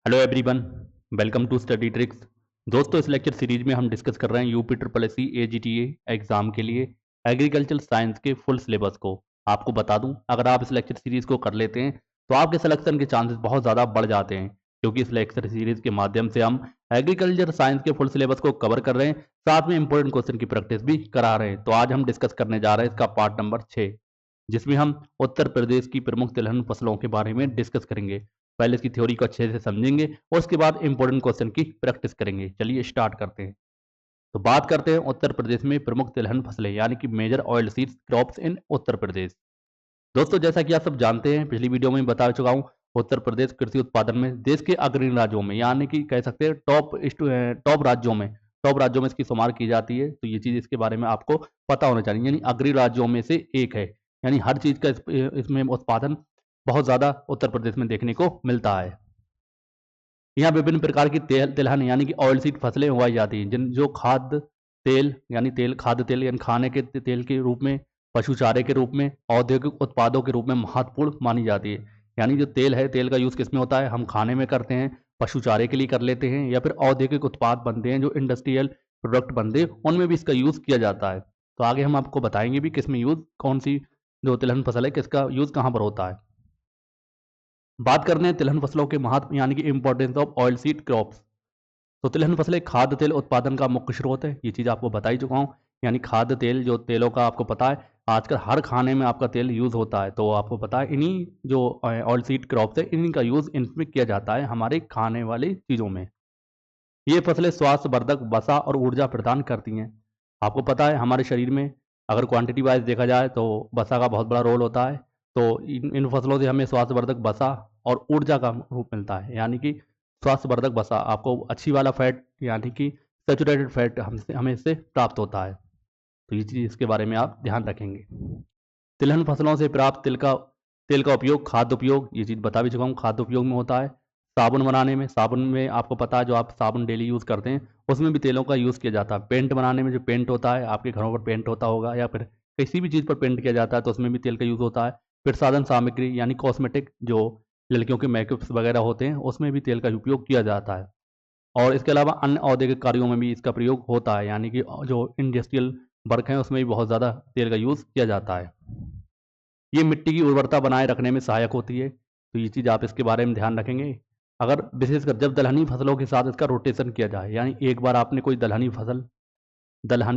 Hello everyone, welcome to study tricks. दोस्तों, इस lecture series में हम डिस्कस कर रहे हैं UP triple S C AGTA exam के लिए एग्रीकल्चर साइंस के फुल सिलेबस को। आपको बता दूं, अगर आप इस लेक्चर सीरीज को कर लेते हैं तो आपके सिलेक्शन के चांसेस बहुत ज़्यादा बढ़ जाते हैं, क्योंकि इस लेक्चर सीरीज के माध्यम से हम एग्रीकल्चर साइंस के फुल सिलेबस को कवर कर रहे हैं, साथ में इंपॉर्टेंट क्वेश्चन की प्रैक्टिस भी करा रहे हैं। तो आज हम डिस्कस करने जा रहे हैं इसका पार्ट नंबर 6, जिसमें हम उत्तर प्रदेश की प्रमुख तिलहन फसलों के बारे में डिस्कस करेंगे। पहले इसकी थ्योरी को अच्छे से समझेंगे और उसके बाद इंपॉर्टेंट क्वेश्चन की प्रैक्टिस करेंगे। चलिए स्टार्ट करते हैं। तो बात करते हैं उत्तर प्रदेश में प्रमुख तिलहन फसलें, यानी कि major oil seeds crops in Uttar Pradesh. दोस्तों, जैसा कि आप सब जानते हैं, पिछली वीडियो में बता चुका हूँ, उत्तर प्रदेश कृषि उत्पादन में देश के अग्रणी राज्यों में, यानी कि कह सकते हैं टॉप राज्यों में इसकी शुमार की जाती है। तो ये चीज़ इसके बारे में आपको पता होना चाहिए, यानी अग्रणी राज्यों में से एक है, यानी हर चीज़ का इसमें उत्पादन बहुत ज़्यादा उत्तर प्रदेश में देखने को मिलता है। यहाँ विभिन्न प्रकार की तिलहन यानी कि ऑयल सीड फसलें उगाई जाती हैं, जिन जो खाद्य तेल यानी खाने के तेल के रूप में, पशु चारे के रूप में, औद्योगिक उत्पादों के रूप में महत्वपूर्ण मानी जाती है। यानी जो तेल है, तेल का यूज़ किस में होता है? हम खाने में करते हैं, पशु चारे के लिए कर लेते हैं, या फिर औद्योगिक उत्पाद बनते हैं, जो इंडस्ट्रियल प्रोडक्ट बनते हैं, उनमें भी इसका यूज़ किया जाता है। तो आगे हम आपको बताएंगे भी किस में यूज़, कौन सी जो तिलहन फसल है किसका यूज़ कहाँ पर होता है। बात करते हैं तिलहन फसलों के महत्व यानी कि importance of oil seed crops. तो तिलहन फसलें खाद्य तेल उत्पादन का मुख्य स्रोत है, ये चीज़ आपको बता ही चुका हूँ। यानी खाद्य तेल, जो तेलों का आपको पता है आजकल हर खाने में आपका तेल यूज़ होता है, तो आपको पता है इन्हीं जो ऑयल सीड क्रॉप्स है इन्हीं का यूज़ इनमें किया जाता है हमारे खाने वाली चीज़ों में। ये फसलें स्वास्थ्य वर्धक वसा और ऊर्जा प्रदान करती हैं। आपको पता है हमारे शरीर में अगर क्वांटिटी वाइज देखा जाए तो वसा का बहुत बड़ा रोल होता है। तो इन फसलों से हमें स्वास्थ्य वर्धक वसा और ऊर्जा का रूप मिलता है, यानी कि स्वास्थ्य वर्धक वसा आपको अच्छी वाला फैट यानी कि सेचुरेटेड फैट हमें इससे प्राप्त होता है। तो ये चीज़ इसके बारे में आप ध्यान रखेंगे। तिलहन फसलों से प्राप्त तेल का उपयोग खाद्य उपयोग, ये चीज़ बता भी चुका हूँ, खाद्य उपयोग में होता है। साबुन बनाने में, साबुन में आपको पता है जो आप साबुन डेली यूज़ करते हैं उसमें भी तेलों का यूज़ किया जाता है। पेंट बनाने में, जो पेंट होता है आपके घरों पर पेंट होता होगा या फिर किसी भी चीज़ पर पेंट किया जाता है तो उसमें भी तेल का यूज़ होता है। फिर साधन सामग्री यानी कॉस्मेटिक, जो लड़कियों के मेकअप्स वगैरह होते हैं उसमें भी तेल का उपयोग किया जाता है। और इसके अलावा अन्य औद्योगिक कार्यों में भी इसका प्रयोग होता है, यानी कि जो इंडस्ट्रियल वर्क है उसमें भी बहुत ज़्यादा तेल का यूज़ किया जाता है। ये मिट्टी की उर्वरता बनाए रखने में सहायक होती है, तो ये चीज़ आप इसके बारे में ध्यान रखेंगे। अगर विशेषकर जब दलहनी फसलों के साथ इसका रोटेशन किया जाए, यानी एक बार आपने कोई दलहनी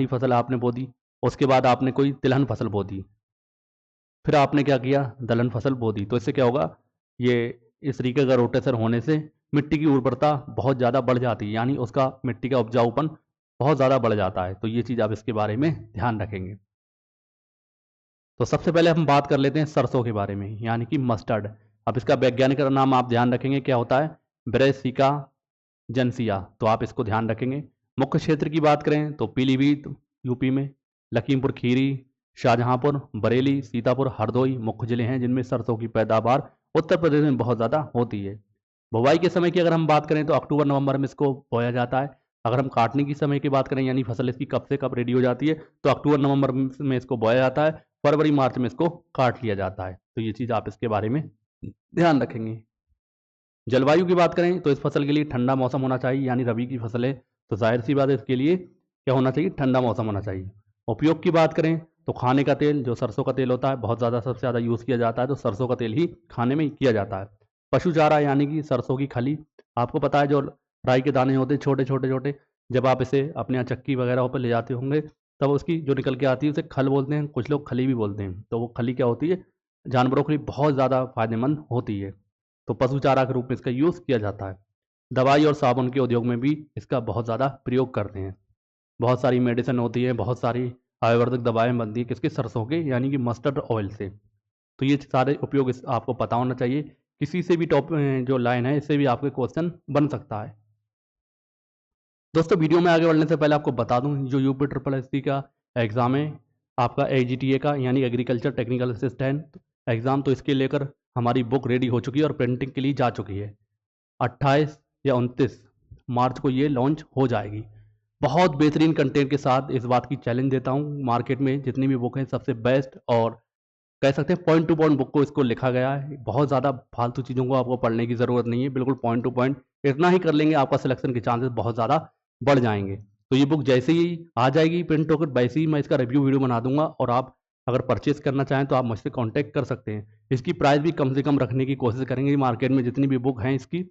फसल आपने बो दी, उसके बाद आपने कोई तिलहन फसल बो दी, फिर आपने क्या किया, दलहन फसल बो दी, तो इससे क्या होगा, ये इस तरीके का रोटेशन होने से मिट्टी की उर्वरता बहुत ज़्यादा बढ़ जाती है, यानी उसका मिट्टी का उपजाऊपन बहुत ज़्यादा बढ़ जाता है। तो ये चीज़ आप इसके बारे में ध्यान रखेंगे। तो सबसे पहले हम बात कर लेते हैं सरसों के बारे में, यानी कि मस्टर्ड। अब इसका वैज्ञानिक नाम आप ध्यान रखेंगे क्या होता है, ब्रेसिका जनसिया, तो आप इसको ध्यान रखेंगे। मुख्य क्षेत्र की बात करें तो पीलीभीत यूपी में, लखीमपुर खीरी, शाहजहांपुर, बरेली, सीतापुर, हरदोई मुख्य जिले हैं जिनमें सरसों की पैदावार उत्तर प्रदेश में बहुत ज़्यादा होती है। बुवाई के समय की अगर हम बात करें तो अक्टूबर नवंबर में इसको बोया जाता है। अगर हम काटने की समय की बात करें, यानी फसल इसकी कब से कब रेडी हो जाती है, तो अक्टूबर नवंबर में इसको बोया जाता है, फरवरी मार्च में इसको काट लिया जाता है। तो ये चीज़ आप इसके बारे में ध्यान रखेंगे। जलवायु की बात करें तो इस फसल के लिए ठंडा मौसम होना चाहिए, यानी रबी की फसल है तो जाहिर सी बात है इसके लिए क्या होना चाहिए, ठंडा मौसम होना चाहिए। उपयोग की बात करें तो खाने का तेल, जो सरसों का तेल होता है, बहुत ज़्यादा सबसे ज़्यादा यूज़ किया जाता है, तो सरसों का तेल ही खाने में किया जाता है। पशु चारा यानी कि सरसों की खली, आपको पता है जो राई के दाने होते हैं छोटे छोटे छोटे, जब आप इसे अपने यहाँ चक्की वगैरह पर ले जाते होंगे तब उसकी जो निकल के आती है उसे खल बोलते हैं, कुछ लोग खली भी बोलते हैं। तो वो खली क्या होती है, जानवरों के लिए बहुत ज़्यादा फायदेमंद होती है, तो पशु चारा के रूप में इसका यूज़ किया जाता है। दवाई और साबुन के उद्योग में भी इसका बहुत ज़्यादा प्रयोग करते हैं। बहुत सारी मेडिसिन होती है, बहुत सारी आयुर्वेदिक दवाएं बनती है किसके, सरसों के यानी कि मस्टर्ड ऑयल से। तो ये सारे उपयोग आपको पता होना चाहिए। किसी से भी जो लाइन है इससे भी आपके क्वेश्चन बन सकता है। दोस्तों, वीडियो में आगे बढ़ने से पहले आपको बता दूं, जो यूपी ट्रिपल एस सी का एग्ज़ाम है आपका AGTA का, यानी एग्रीकल्चर टेक्निकल असिस्टेंट एग्ज़ाम, तो इसके लेकर हमारी बुक रेडी हो चुकी है और प्रिंटिंग के लिए जा चुकी है। 28 या 29 मार्च को ये लॉन्च हो जाएगी। बहुत बेहतरीन कंटेंट के साथ इस बात की चैलेंज देता हूँ, मार्केट में जितनी भी बुक हैं सबसे बेस्ट और कह सकते हैं पॉइंट टू पॉइंट बुक को इसको लिखा गया है। बहुत ज़्यादा फालतू चीज़ों को आपको पढ़ने की ज़रूरत नहीं है, बिल्कुल पॉइंट टू पॉइंट इतना ही कर लेंगे, आपका सिलेक्शन के चांसेस बहुत ज़्यादा बढ़ जाएंगे। तो ये बुक जैसे ही आ जाएगी प्रिंट होकर, वैसे ही मैं इसका रिव्यू वीडियो बना दूंगा, और आप अगर परचेस करना चाहें तो आप मुझसे कांटेक्ट कर सकते हैं। इसकी प्राइस भी कम से कम रखने की कोशिश करेंगे। मार्केट में जितनी भी बुक हैं इसकी,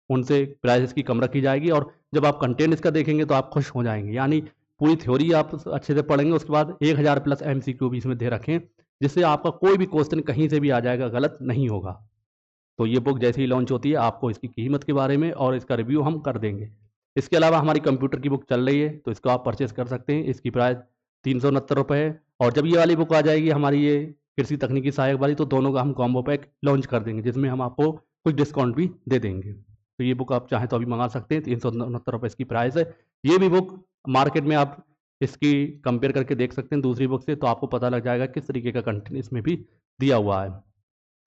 उनसे प्राइस इसकी कम रखी जाएगी, और जब आप कंटेंट इसका देखेंगे तो आप खुश हो जाएंगे। यानी पूरी थ्योरी आप अच्छे से पढ़ेंगे, उसके बाद 1000 प्लस MCQ भी इसमें दे रखें, जिससे आपका कोई भी क्वेश्चन कहीं से भी आ जाएगा, गलत नहीं होगा। तो ये बुक जैसे ही लॉन्च होती है आपको इसकी कीमत के बारे में और इसका रिव्यू हम कर देंगे। इसके अलावा हमारी कंप्यूटर की बुक चल रही है, तो इसको आप परचेस कर सकते हैं। इसकी प्राइस 369 रुपये है, और जब ये वाली बुक आ जाएगी हमारी ये कृषि तकनीकी सहायक वाली, तो दोनों का हम कॉम्बो पैक लॉन्च कर देंगे, जिसमें हम आपको कुछ डिस्काउंट भी दे देंगे। तो ये बुक आप चाहें तो अभी मंगा सकते हैं। 369 रुपये इसकी प्राइस है। ये भी बुक मार्केट में आप इसकी कंपेयर करके देख सकते हैं दूसरी बुक से, तो आपको पता लग जाएगा किस तरीके का कंटेंट इसमें भी दिया हुआ है।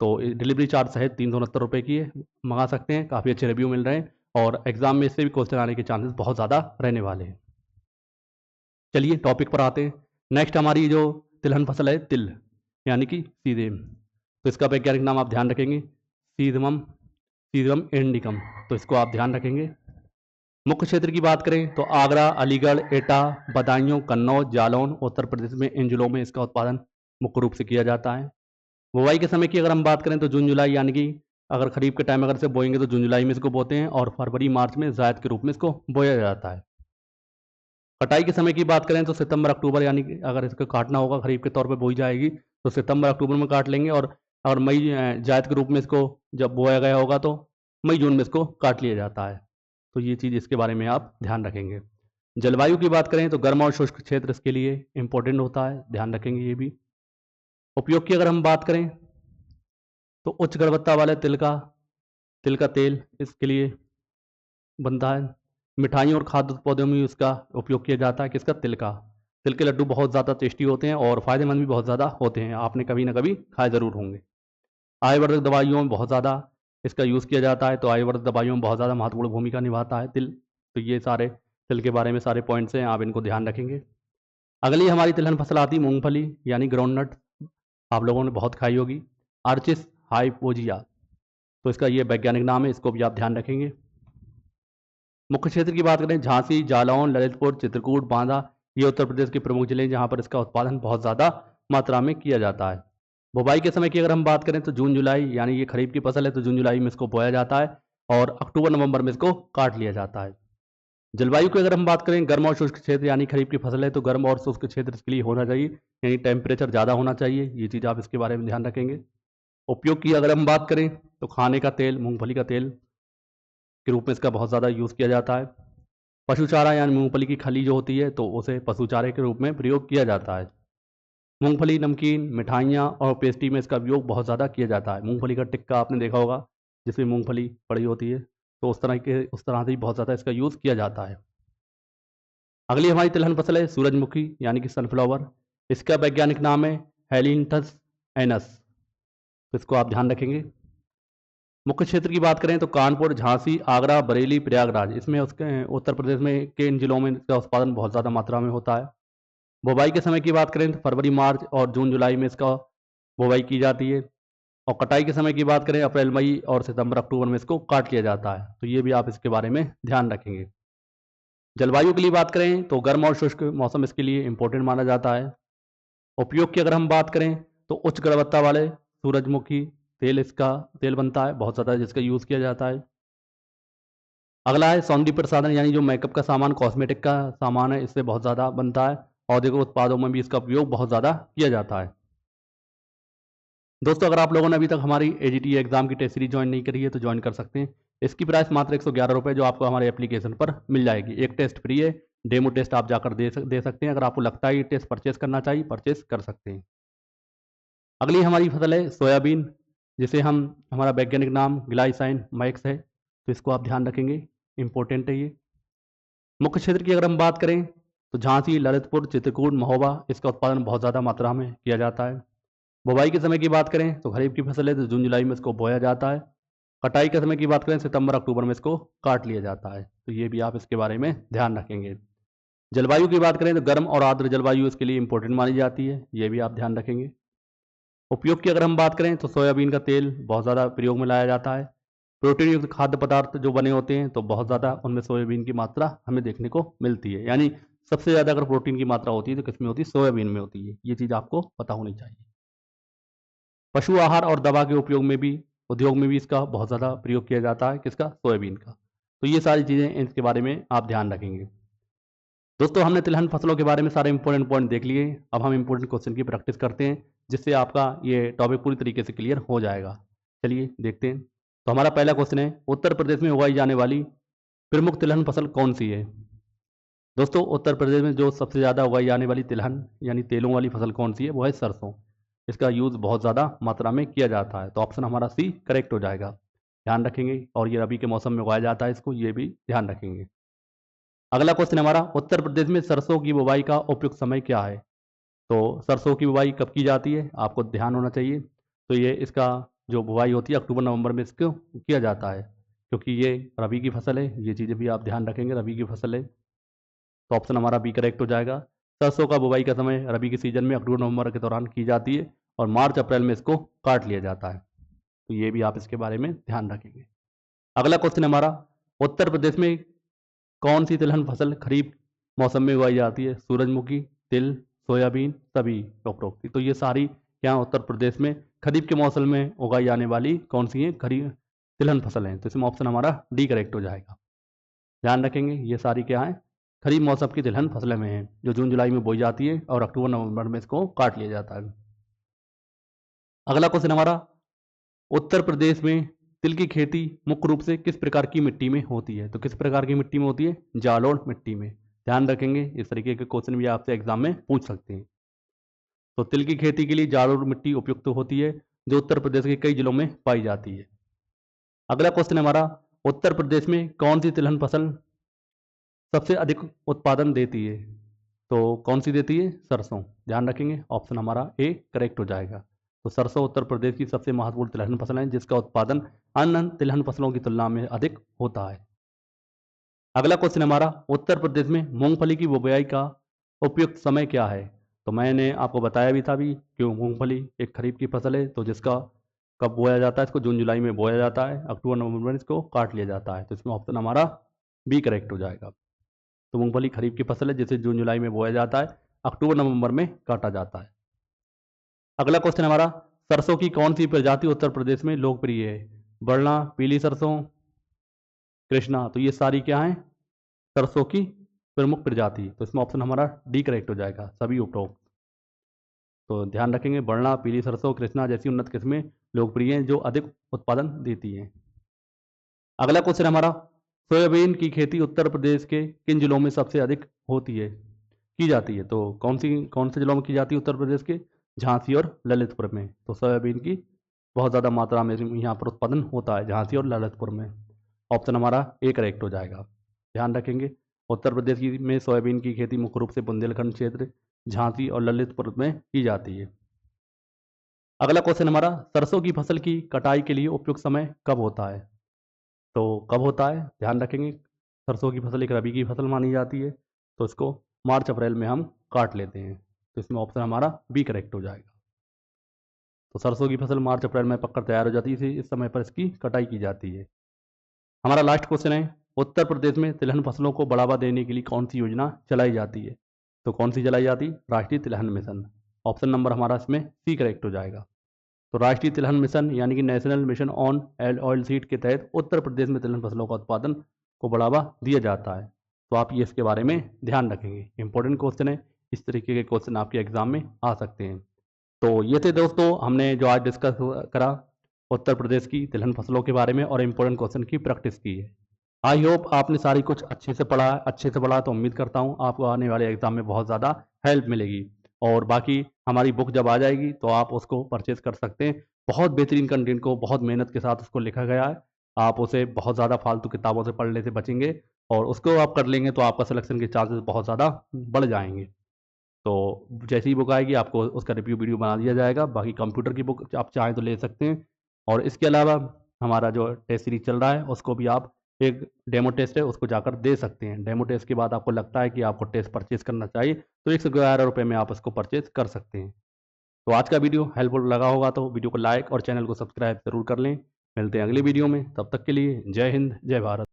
तो डिलीवरी चार्ज सहित 369 रुपये की है, मंगा सकते हैं। काफ़ी अच्छे रिव्यू मिल रहे हैं, और एग्जाम में इससे भी क्वेश्चन आने के चांसेस बहुत ज़्यादा रहने वाले हैं। चलिए टॉपिक पर आते हैं। नेक्स्ट हमारी जो तिलहन फसल है, तिल यानी कि सीधेम, तो इसका वैज्ञानिक नाम आप ध्यान रखेंगे, सीधमम सीधम इंडिकम। तो इसको आप ध्यान रखेंगे। मुख्य क्षेत्र की बात करें तो आगरा, अलीगढ़, एटा, बदायूं, कन्नौज, जालौन, उत्तर प्रदेश में इन जिलों में इसका उत्पादन मुख्य रूप से किया जाता है। बुवाई के समय की अगर हम बात करें तो जून जुलाई, यानी कि अगर खरीफ के टाइम अगर से बोएंगे तो जून जुलाई में इसको बोते हैं, और फरवरी मार्च में जायद के रूप में इसको बोया जाता है। कटाई के समय की बात करें तो सितंबर अक्टूबर, यानी कि अगर इसको काटना होगा खरीफ के तौर पे बोई जाएगी तो सितंबर अक्टूबर में काट लेंगे, और अगर मई जायद के रूप में इसको जब बोया गया होगा तो मई जून में इसको काट लिया जाता है। तो ये चीज़ इसके बारे में आप ध्यान रखेंगे। जलवायु की बात करें तो गर्म और शुष्क क्षेत्र इसके लिए इंपॉर्टेंट होता है, ध्यान रखेंगे ये भी। उपयोग की अगर हम बात करें तो उच्च गुणवत्ता वाले तिल का तेल इसके लिए बनता है। मिठाइयों और खाद्य उत्पादों में इसका उपयोग किया जाता है। किसका? तिल का। तिल के लड्डू बहुत ज़्यादा टेस्टी होते हैं और फ़ायदेमंद भी बहुत ज़्यादा होते हैं, आपने कभी ना कभी खाए ज़रूर होंगे। आयुर्वेदिक दवाइयों में बहुत ज़्यादा इसका यूज़ किया जाता है, तो आयुर्वेदिक दवाइयों में बहुत ज़्यादा महत्वपूर्ण भूमिका निभाता है तिल। तो ये सारे तिल के बारे में सारे पॉइंट्स हैं, आप इनको ध्यान रखेंगे। अगली हमारी तिलहन फसल आती है मूंगफली यानी ग्राउंडनट, आप लोगों ने बहुत खाई होगी, आर्चिस हाइपोजिया। तो इसका ये वैज्ञानिक नाम है, इसको भी आप ध्यान रखेंगे। मुख्य क्षेत्र की बात करें, झांसी, जालौन, ललितपुर, चित्रकूट, बांदा, ये उत्तर प्रदेश के प्रमुख जिले हैं जहाँ पर इसका उत्पादन बहुत ज़्यादा मात्रा में किया जाता है। बुवाई के समय की अगर हम बात करें तो जून जुलाई, यानी ये खरीफ की फसल है तो जून जुलाई में इसको बोया जाता है, और अक्टूबर नवंबर में इसको काट लिया जाता है। जलवायु की अगर हम बात करें, गर्म और शुष्क क्षेत्र, यानी खरीफ की फसल है तो गर्म और शुष्क क्षेत्र इसके लिए होना चाहिए, यानी टेम्परेचर ज़्यादा होना चाहिए। ये चीज़ आप इसके बारे में ध्यान रखेंगे। उपयोग की अगर हम बात करें तो खाने का तेल, मूंगफली का तेल के रूप में इसका बहुत ज़्यादा यूज़ किया जाता है। पशु चारा यानी मूंगफली की खली जो होती है तो उसे पशु चारे के रूप में प्रयोग किया जाता है। मूंगफली, नमकीन, मिठाइयाँ और पेस्ट्री में इसका उपयोग बहुत ज़्यादा किया जाता है। मूंगफली का टिक्का आपने देखा होगा, जिसमें मूंगफली पड़ी होती है, तो उस तरह से ही बहुत ज़्यादा इसका यूज़ किया जाता है। अगली हमारी तिलहन फसल है सूरजमुखी यानी कि सनफ्लावर। इसका वैज्ञानिक नाम है हेलिंथस एनस, तो इसको आप ध्यान रखेंगे। मुख्य क्षेत्र की बात करें तो कानपुर, झांसी, आगरा, बरेली, प्रयागराज, इसमें उसके उत्तर प्रदेश में के इन जिलों में इसका उत्पादन बहुत ज़्यादा मात्रा में होता है। बुवाई के समय की बात करें तो फरवरी, मार्च और जून जुलाई में इसका बुवाई की जाती है, और कटाई के समय की बात करें अप्रैल, मई और सितंबर, अक्टूबर में इसको काट लिया जाता है। तो ये भी आप इसके बारे में ध्यान रखेंगे। जलवायु के लिए बात करें तो गर्म और शुष्क मौसम इसके लिए इंपॉर्टेंट माना जाता है। उपयोग की अगर हम बात करें तो उच्च गुणवत्ता वाले सूरजमुखी तेल, इसका तेल बनता है बहुत ज़्यादा, जिसका यूज़ किया जाता है। अगला है सौंदर्य प्रसाधन, यानी जो मेकअप का सामान, कॉस्मेटिक का सामान है, इससे बहुत ज़्यादा बनता है। औद्योगिक उत्पादों में भी इसका उपयोग बहुत ज़्यादा किया जाता है। दोस्तों, अगर आप लोगों ने अभी तक हमारी AGT एग्जाम की टेस्ट सीरीज ज्वाइन नहीं करी है तो ज्वाइन कर सकते हैं। इसकी प्राइस मात्र 111 रुपये, जो आपको हमारे एप्लीकेशन पर मिल जाएगी। एक टेस्ट फ्री है, डेमो टेस्ट आप जाकर दे सकते हैं। अगर आपको लगता है ये टेस्ट परचेस करना चाहिए, परचेस कर सकते हैं। अगली हमारी फसल है सोयाबीन, जिसे हमारा वैज्ञानिक नाम ग्लाइसाइन मैक्स है, तो इसको आप ध्यान रखेंगे, इंपॉर्टेंट है ये। मुख्य क्षेत्र की अगर हम बात करें तो झांसी, ललितपुर, चित्रकूट, महोबा, इसका उत्पादन बहुत ज़्यादा मात्रा में किया जाता है। बुवाई के समय की बात करें तो खरीफ की फसल है तो जून जुलाई में इसको बोया जाता है। कटाई के समय की बात करें सितंबर अक्टूबर में इसको काट लिया जाता है। तो ये भी आप इसके बारे में ध्यान रखेंगे। जलवायु की बात करें तो गर्म और आर्द्र जलवायु इसके लिए इंपॉर्टेंट मानी जाती है, ये भी आप ध्यान रखेंगे। उपयोग की अगर हम बात करें तो सोयाबीन का तेल बहुत ज़्यादा प्रयोग में लाया जाता है। प्रोटीन युक्त खाद्य पदार्थ जो बने होते हैं तो बहुत ज़्यादा उनमें सोयाबीन की मात्रा हमें देखने को मिलती है। यानी सबसे ज़्यादा अगर प्रोटीन की मात्रा होती है तो किसमें होती है? सोयाबीन में होती है। ये चीज़ आपको पता होनी चाहिए। पशु आहार और दवा के उपयोग में भी, उद्योग में भी इसका बहुत ज़्यादा प्रयोग किया जाता है। किसका? सोयाबीन का। तो ये सारी चीज़ें इसके बारे में आप ध्यान रखेंगे। दोस्तों हमने तिलहन फसलों के बारे में सारे इंपॉर्टेंट पॉइंट देख लिए। अब हम इंपॉर्टेंट क्वेश्चन की प्रैक्टिस करते हैं, जिससे आपका ये टॉपिक पूरी तरीके से क्लियर हो जाएगा। चलिए देखते हैं। तो हमारा पहला क्वेश्चन है, उत्तर प्रदेश में उगाई जाने वाली प्रमुख तिलहन फसल कौन सी है? दोस्तों उत्तर प्रदेश में जो सबसे ज़्यादा उगाई जाने वाली तिलहन यानी तेलों वाली फसल कौन सी है? वो है सरसों। इसका यूज़ बहुत ज़्यादा मात्रा में किया जाता है। तो ऑप्शन हमारा सी करेक्ट हो जाएगा। ध्यान रखेंगे। और ये रबी के मौसम में उगाया जाता है इसको, ये भी ध्यान रखेंगे। अगला क्वेश्चन हमारा, उत्तर प्रदेश में सरसों की बुवाई का उपयुक्त समय क्या है? तो सरसों की बुवाई कब की जाती है? आपको ध्यान होना चाहिए। तो ये इसका जो बुवाई होती है अक्टूबर नवंबर में इसको किया जाता है, क्योंकि ये रबी की फसल है। ये चीज़ें भी आप ध्यान रखेंगे, रबी की फसल है। तो ऑप्शन हमारा बी करेक्ट हो जाएगा। सरसों का बुवाई का समय रबी के सीजन में अक्टूबर नवंबर के दौरान की जाती है और मार्च अप्रैल में इसको काट लिया जाता है। तो ये भी आप इसके बारे में ध्यान रखेंगे। अगला क्वेश्चन हमारा, उत्तर प्रदेश में कौन सी तिलहन फसल खरीफ मौसम में उगाई जाती है? सूरजमुखी, तिल, सोयाबीन, सभी उपरोक्त। तो ये सारी यहाँ उत्तर प्रदेश में खरीफ के मौसम में उगाई जाने वाली कौन सी हैं? खरीफ तिलहन फसल हैं। तो इसमें ऑप्शन हमारा डी करेक्ट हो जाएगा। ध्यान रखेंगे, ये सारी क्या है? खरीफ मौसम की तिलहन फसलें में हैं, जो जून जुलाई में बोई जाती है और अक्टूबर नवंबर में इसको काट लिया जाता है। अगला क्वेश्चन हमारा, उत्तर प्रदेश में तिल की खेती मुख्य रूप से किस प्रकार की मिट्टी में होती है? तो किस प्रकार की मिट्टी में होती है? जालोढ़ मिट्टी में। ध्यान रखेंगे, इस तरीके के क्वेश्चन भी आपसे एग्जाम में पूछ सकते हैं। तो तिल की खेती के लिए जालोढ़ मिट्टी उपयुक्त होती है, जो उत्तर प्रदेश के कई जिलों में पाई जाती है। अगला क्वेश्चन हमारा, उत्तर प्रदेश में कौन सी तिलहन फसल सबसे अधिक उत्पादन देती है? तो कौन सी देती है? सरसों। ध्यान रखेंगे, ऑप्शन हमारा ए करेक्ट हो जाएगा। तो सरसों उत्तर प्रदेश की सबसे महत्वपूर्ण तिलहन फसल है, जिसका उत्पादन अन्य तिलहन फसलों की तुलना में अधिक होता है। अगला क्वेश्चन हमारा, उत्तर प्रदेश में मूंगफली की बुवाई का उपयुक्त समय क्या है? तो मैंने आपको बताया भी था भी कि मूंगफली एक खरीफ की फसल है, तो जिसका कब बोया जाता है? इसको जून जुलाई में बोया जाता है, अक्टूबर नवंबर में इसको काट लिया जाता है। तो इसमें ऑप्शन हमारा बी करेक्ट हो जाएगा। तो मूंगफली खरीफ की फसल है, जिसे जून जुलाई में बोया जाता है, अक्टूबर नवंबर में काटा जाता है। अगला क्वेश्चन हमारा, सरसों की कौन सी प्रजाति उत्तर प्रदेश में लोकप्रिय है? वर्णा, पीली सरसों, कृष्णा। तो ये सारी क्या है? सरसों की प्रमुख प्रजाति। तो इसमें ऑप्शन हमारा डी करेक्ट हो जाएगा, सभी उपरोक्त। तो ध्यान रखेंगे, वर्णा, पीली सरसों, कृष्णा जैसी उन्नत किस्में लोकप्रिय हैं, जो अधिक उत्पादन देती हैं। अगला क्वेश्चन हमारा, सोयाबीन की खेती उत्तर प्रदेश के किन जिलों में सबसे अधिक होती है, की जाती है? तो कौन से जिलों में की जाती है उत्तर प्रदेश के? झांसी और ललितपुर में। तो सोयाबीन की बहुत ज़्यादा मात्रा में यहाँ पर उत्पादन होता है, झांसी और ललितपुर में। ऑप्शन हमारा ए करेक्ट हो जाएगा। ध्यान रखेंगे, उत्तर प्रदेश की में सोयाबीन की खेती मुख्य रूप से बुंदेलखंड क्षेत्र, झांसी और ललितपुर में की जाती है। अगला क्वेश्चन हमारा, सरसों की फसल की कटाई के लिए उपयुक्त समय कब होता है? तो कब होता है? ध्यान रखेंगे, सरसों की फसल एक रबी की फसल मानी जाती है, तो इसको मार्च अप्रैल में हम काट लेते हैं। तो इसमें ऑप्शन हमारा बी करेक्ट हो जाएगा। तो सरसों की फसल मार्च अप्रैल में पककर तैयार हो जाती है, इस समय पर इसकी कटाई की जाती है। हमारा लास्ट क्वेश्चन है, उत्तर प्रदेश में तिलहन फसलों को बढ़ावा देने के लिए कौन सी योजना चलाई जाती है? तो कौन सी चलाई जाती? राष्ट्रीय तिलहन मिशन। ऑप्शन नंबर हमारा इसमें सी करेक्ट हो जाएगा। तो राष्ट्रीय तिलहन मिशन यानी कि national mission on oil seed के तहत उत्तर प्रदेश में तिलहन फसलों का उत्पादन को बढ़ावा दिया जाता है। तो आप ये इसके बारे में ध्यान रखेंगे, इंपॉर्टेंट क्वेश्चन है। इस तरीके के क्वेश्चन आपके एग्जाम में आ सकते हैं। तो ये थे दोस्तों हमने जो आज डिस्कस करा उत्तर प्रदेश की तिलहन फसलों के बारे में और इम्पोर्टेंट क्वेश्चन की प्रैक्टिस की है। आई होप आपने सारी कुछ अच्छे से पढ़ा। तो उम्मीद करता हूँ आपको आने वाले एग्जाम में बहुत ज़्यादा हेल्प मिलेगी। और बाकी हमारी बुक जब आ जाएगी तो आप उसको परचेज कर सकते हैं। बहुत बेहतरीन कंटेंट को बहुत मेहनत के साथ उसको लिखा गया है। आप उसे बहुत ज़्यादा फालतू किताबों से पढ़ने से बचेंगे और उसको आप कर लेंगे तो आपका सिलेक्शन के चांसेस बहुत ज़्यादा बढ़ जाएंगे। तो जैसी ही बुक आएगी आपको उसका रिव्यू वीडियो बना दिया जाएगा। बाकी कंप्यूटर की बुक आप चाहें तो ले सकते हैं। और इसके अलावा हमारा जो टेस्ट सीरीज चल रहा है उसको भी आप एक डेमो टेस्ट है उसको जाकर दे सकते हैं। डेमो टेस्ट के बाद आपको लगता है कि आपको टेस्ट परचेज करना चाहिए तो 111 रुपये में आप उसको परचेज कर सकते हैं। तो आज का वीडियो हेल्पफुल लगा होगा तो वीडियो को लाइक और चैनल को सब्सक्राइब जरूर कर लें। मिलते हैं अगली वीडियो में, तब तक के लिए जय हिंद, जय भारत।